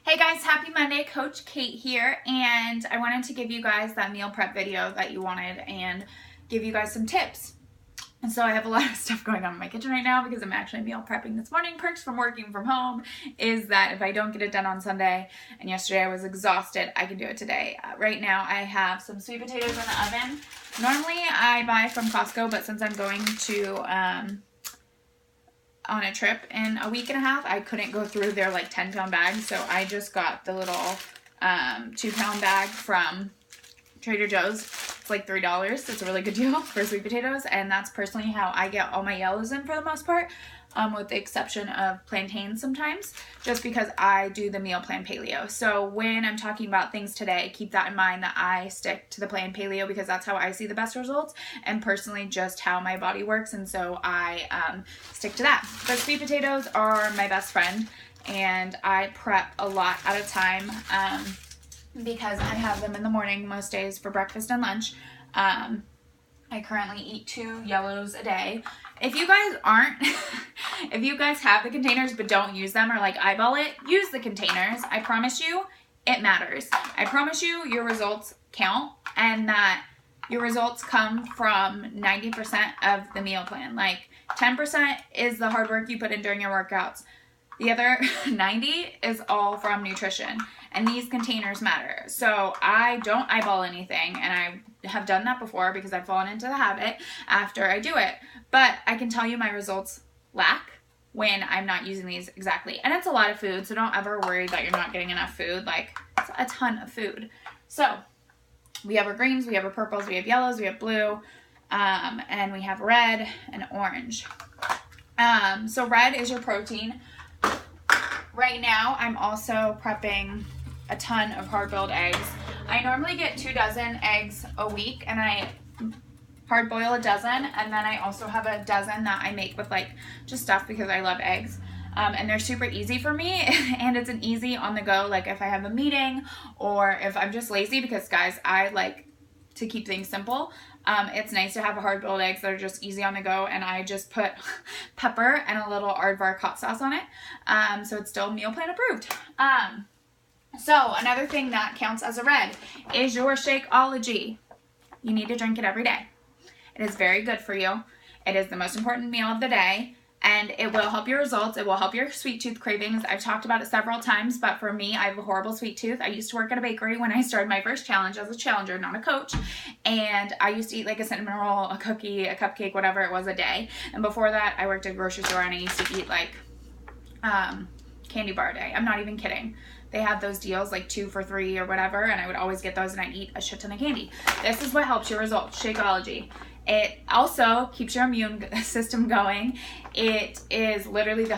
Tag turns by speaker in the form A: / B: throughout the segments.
A: Hey guys, happy Monday, Coach Kate here, and I wanted to give you guys that meal prep video that you wanted and give you guys some tips. And so I have a lot of stuff going on in my kitchen right now because I'm actually meal prepping this morning. Perks from working from home is that if I don't get it done on Sunday, and yesterday I was exhausted, I can do it today. Right now I have some sweet potatoes in the oven. Normally I buy from Costco, but since I'm going to on a trip in a week and a half, I couldn't go through their like 10-pound bags, so I just got the little 2-pound bag from Trader Joe's. It's like $3. It's a really good deal for sweet potatoes, and that's personally how I get all my yellows in for the most part, with the exception of plantains sometimes, just because I do the meal plan paleo. So when I'm talking about things today, keep that in mind that I stick to the plan paleo because that's how I see the best results, and personally just how my body works, and so I stick to that. But sweet potatoes are my best friend, and I prep a lot at a time because I have them in the morning most days for breakfast and lunch. I currently eat 2 yellows a day. If you guys aren't, if you guys have the containers but don't use them or like eyeball it, use the containers. I promise you, it matters. I promise you, your results count, and that your results come from 90% of the meal plan. Like 10% is the hard work you put in during your workouts. The other 90 is all from nutrition, and these containers matter. So I don't eyeball anything, and I have done that before because I've fallen into the habit after I do it. But I can tell you my results lack when I'm not using these exactly. And it's a lot of food, so don't ever worry that you're not getting enough food. Like, it's a ton of food. So we have our greens, we have our purples, we have yellows, we have blue, and we have red and orange. So red is your protein. Right now, I'm also prepping a ton of hard-boiled eggs. I normally get 2 dozen eggs a week, and I hard-boil a dozen, and then I also have a dozen that I make with like just stuff because I love eggs. And they're super easy for me, and it's an easy on the go, like if I have a meeting or if I'm just lazy, because guys, I like to keep things simple. It's nice to have a hard-boiled eggs that are just easy on the go, and I just put pepper and a little aardvark hot sauce on it, so it's still meal plan approved. So another thing that counts as a red is your Shakeology. You need to drink it every day. It is very good for you. It is the most important meal of the day, and it will help your results. It will help your sweet tooth cravings. I've talked about it several times, but for me, I have a horrible sweet tooth. I used to work at a bakery when I started my first challenge as a challenger, not a coach, and I used to eat like a cinnamon roll, a cookie, a cupcake, whatever it was a day. And before that, I worked at a grocery store, and I used to eat like candy bar a day. I'm not even kidding. They had those deals like 2 for $3 or whatever, and I would always get those, and I'd eat a shit ton of candy. This is what helps your results, Shakeology. It also keeps your immune system going. It is literally the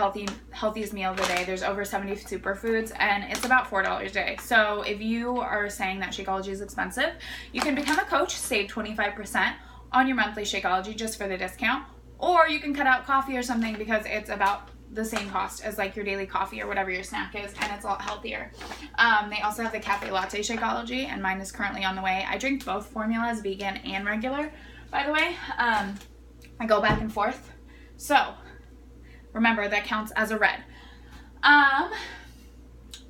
A: healthiest meal of the day. There's over 70 superfoods, and it's about $4 a day. So if you are saying that Shakeology is expensive, you can become a coach, save 25% on your monthly Shakeology just for the discount, or you can cut out coffee or something because it's about the same cost as like your daily coffee or whatever your snack is, and it's a lot healthier. They also have the cafe latte Shakeology, and mine is currently on the way. I drink both formulas, vegan and regular, by the way. I go back and forth. So remember, that counts as a red.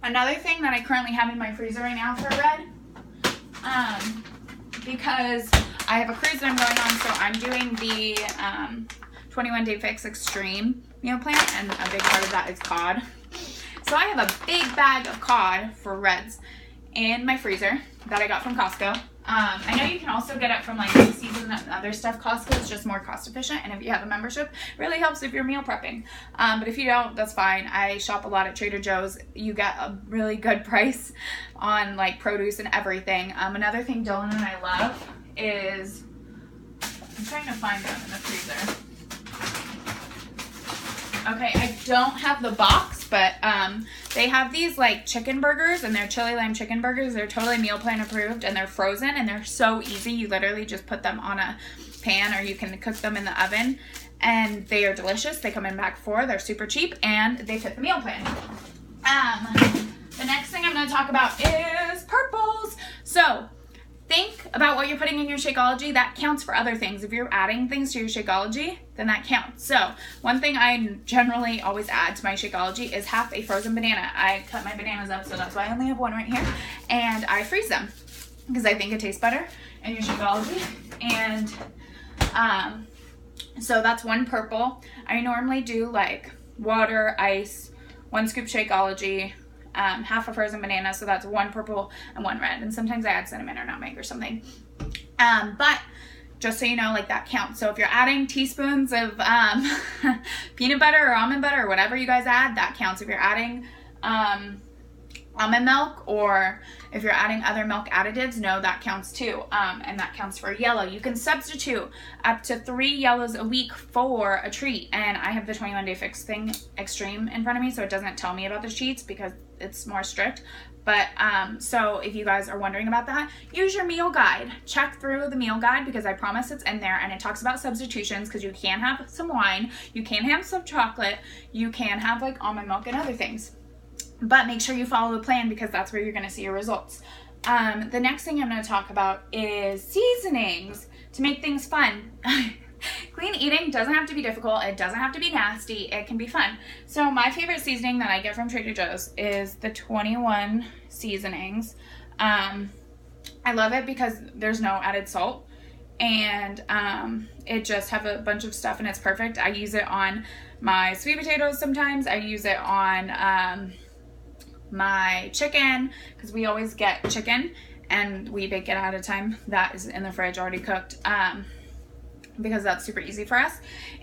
A: Another thing that I currently have in my freezer right now for red, because I have a cruise that I'm going on, so I'm doing the 21 Day Fix Extreme meal plan, and a big part of that is cod. So I have a big bag of cod for reds in my freezer that I got from Costco. I know you can also get it from like Seasonings and other stuff. Costco is just more cost efficient, and if you have a membership, it really helps if you're meal prepping. But if you don't, that's fine. I shop a lot at Trader Joe's. You get a really good price on like produce and everything. Another thing Dylan and I love is, I'm trying to find them in the freezer. Okay, I don't have the box, but they have these like chicken burgers, and they're chili lime chicken burgers. They're totally meal plan approved, and they're frozen, and they're so easy. You literally just put them on a pan, or you can cook them in the oven, and they are delicious. They come in pack 4. They're super cheap, and they fit the meal plan. The next thing I'm going to talk about is purples. So think about what you're putting in your Shakeology, that counts for other things. If you're adding things to your Shakeology, then that counts. So one thing I generally always add to my Shakeology is half a frozen banana. I cut my bananas up, so that's why I only have one right here, and I freeze them because I think it tastes better in your Shakeology. And so that's one purple. I normally do like water, ice, 1 scoop Shakeology, half a frozen banana, so that's 1 purple and 1 red, and sometimes I add cinnamon or nutmeg or something. But just so you know, like, that counts. So if you're adding teaspoons of peanut butter or almond butter or whatever you guys add, that counts. If you're adding almond milk, or if you're adding other milk additives, no, that counts too. And that counts for yellow. You can substitute up to 3 yellows a week for a treat. And I have the 21 Day Fix thing extreme in front of me, so it doesn't tell me about the sheets because it's more strict. But so if you guys are wondering about that, use your meal guide. Check through the meal guide because I promise it's in there, and it talks about substitutions, because you can have some wine, you can have some chocolate, you can have like almond milk and other things. But make sure you follow the plan because that's where you're going to see your results. The next thing I'm going to talk about is seasonings to make things fun. Clean eating doesn't have to be difficult. It doesn't have to be nasty. It can be fun. So my favorite seasoning that I get from Trader Joe's is the 21 Seasonings. I love it because there's no added salt, and it just have a bunch of stuff, and it's perfect. I use it on my sweet potatoes sometimes. I use it on my chicken, because we always get chicken and we bake it ahead of time. That is in the fridge already cooked, because that's super easy for us.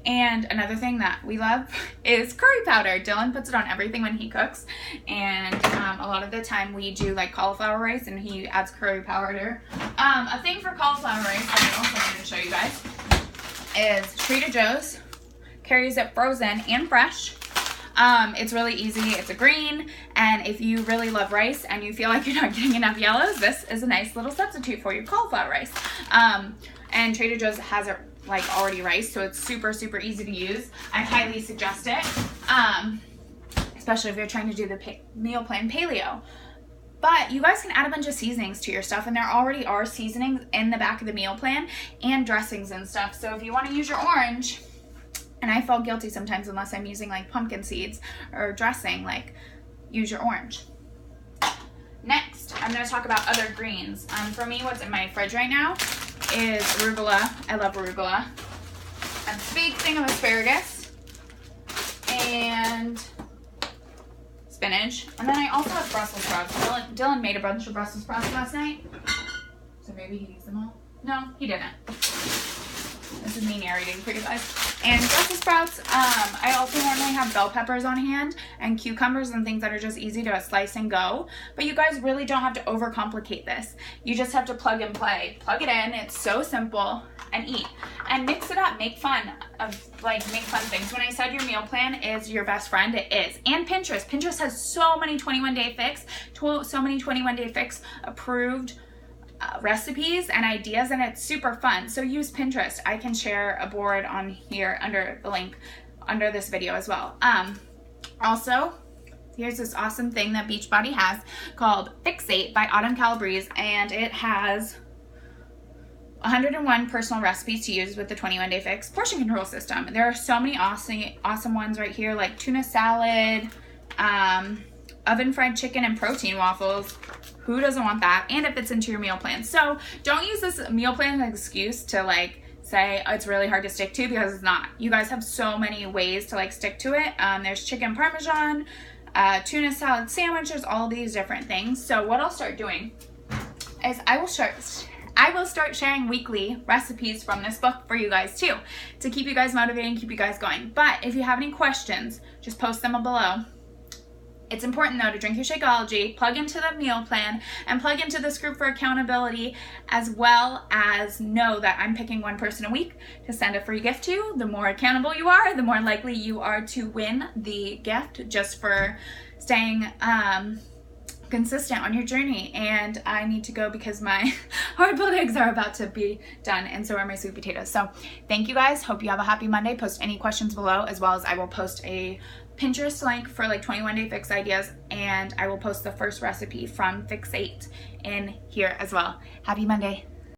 A: And another thing that we love is curry powder. Dylan puts it on everything when he cooks, and a lot of the time we do like cauliflower rice and he adds curry powder. A thing for cauliflower rice that I also wanted to show you guys is Trader Joe's carries it frozen and fresh. It's really easy. It's a green, and if you really love rice and you feel like you're not getting enough yellows, this is a nice little substitute for your cauliflower rice. And Trader Joe's has it like already riced, so it's super, super easy to use. I highly suggest it, especially if you're trying to do the meal plan paleo. But you guys can add a bunch of seasonings to your stuff, and there already are seasonings in the back of the meal plan and dressings and stuff. So if you want to use your orange, and I feel guilty sometimes unless I'm using like pumpkin seeds or dressing, like, use your orange. Next, I'm going to talk about other greens. For me, what's in my fridge right now is arugula. I love arugula. A big thing of asparagus and spinach. And then I also have Brussels sprouts. Dylan made a bunch of Brussels sprouts last night, so maybe he used them all. No, he didn't. This is me narrating for you guys. And Brussels sprouts, I also normally have bell peppers on hand and cucumbers and things that are just easy to slice and go. But you guys really don't have to overcomplicate this. You just have to plug and play. Plug it in. It's so simple, and eat. And mix it up. Make fun things. When I said your meal plan is your best friend, it is. And Pinterest. Pinterest has so many 21 Day Fix, so many 21 Day Fix approved recipes and ideas, and it's super fun. So use Pinterest. I can share a board on here under the link under this video as well. Also, here's this awesome thing that Beachbody has called Fixate by Autumn Calabrese, and it has 101 personal recipes to use with the 21 Day Fix portion control system. There are so many awesome ones right here, like tuna salad, oven fried chicken, and protein waffles. Who doesn't want that? And it fits into your meal plan. So don't use this meal plan as an excuse to like say, oh, it's really hard to stick to, because it's not. You guys have so many ways to like stick to it. There's chicken parmesan, tuna salad sandwiches, all these different things. So what I'll start doing is I will start sharing weekly recipes from this book for you guys too, to keep you guys motivated and keep you guys going. But if you have any questions, just post them below. It's important though to drink your Shakeology, plug into the meal plan, and plug into this group for accountability, as well as know that I'm picking one person a week to send a free gift to. The more accountable you are, the more likely you are to win the gift, just for staying consistent on your journey. And I need to go because my hard-boiled eggs are about to be done, and so are my sweet potatoes. So thank you guys. Hope you have a happy Monday. Post any questions below, as well as I will post a Pinterest link for like 21 Day Fix ideas, and I will post the first recipe from Fixate in here as well. Happy Monday.